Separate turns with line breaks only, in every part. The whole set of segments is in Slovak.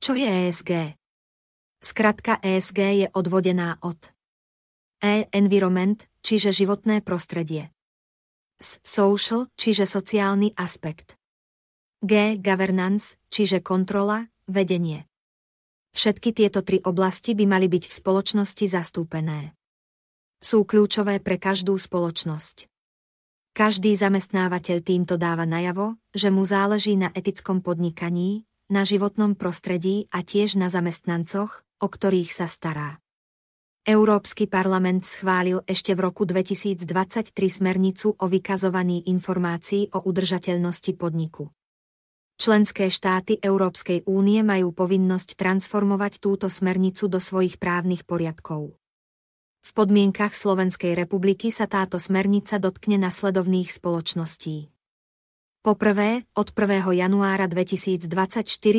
Čo je ESG? Skratka ESG je odvodená od environment, čiže životné prostredie. Social, čiže sociálny aspekt. Governance, čiže kontrola, vedenie. Všetky tieto tri oblasti by mali byť v spoločnosti zastúpené. Sú kľúčové pre každú spoločnosť. Každý zamestnávateľ týmto dáva najavo, že mu záleží na etickom podnikaní, na životnom prostredí a tiež na zamestnancoch, o ktorých sa stará. Európsky parlament schválil ešte v roku 2023 smernicu o vykazovaní informácií o udržateľnosti podniku. Členské štáty Európskej únie majú povinnosť transformovať túto smernicu do svojich právnych poriadkov. V podmienkach Slovenskej republiky sa táto smernica dotkne nasledovných spoločností. Poprvé, od 1. januára 2024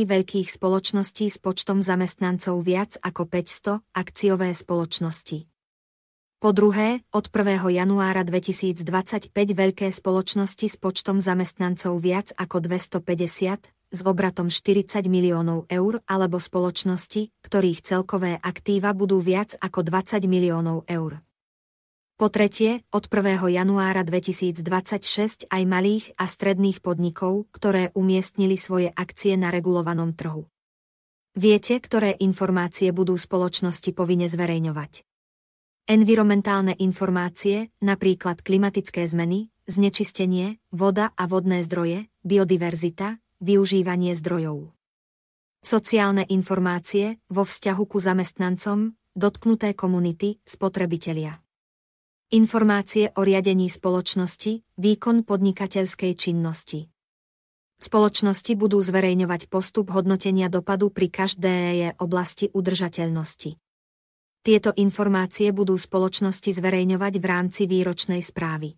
veľkých spoločností s počtom zamestnancov viac ako 500, akciové spoločnosti. Po druhé, od 1. januára 2025 veľké spoločnosti s počtom zamestnancov viac ako 250, s obratom 40 miliónov eur alebo spoločnosti, ktorých celkové aktíva budú viac ako 20 miliónov eur. Po tretie, od 1. januára 2026 aj malých a stredných podnikov, ktoré umiestnili svoje akcie na regulovanom trhu. Viete, ktoré informácie budú spoločnosti povinne zverejňovať? Environmentálne informácie, napríklad klimatické zmeny, znečistenie, voda a vodné zdroje, biodiverzita, využívanie zdrojov. Sociálne informácie vo vzťahu ku zamestnancom, dotknuté komunity, spotrebitelia. Informácie o riadení spoločnosti, výkon podnikateľskej činnosti. Spoločnosti budú zverejňovať postup hodnotenia dopadu pri každej oblasti udržateľnosti. Tieto informácie budú spoločnosti zverejňovať v rámci výročnej správy.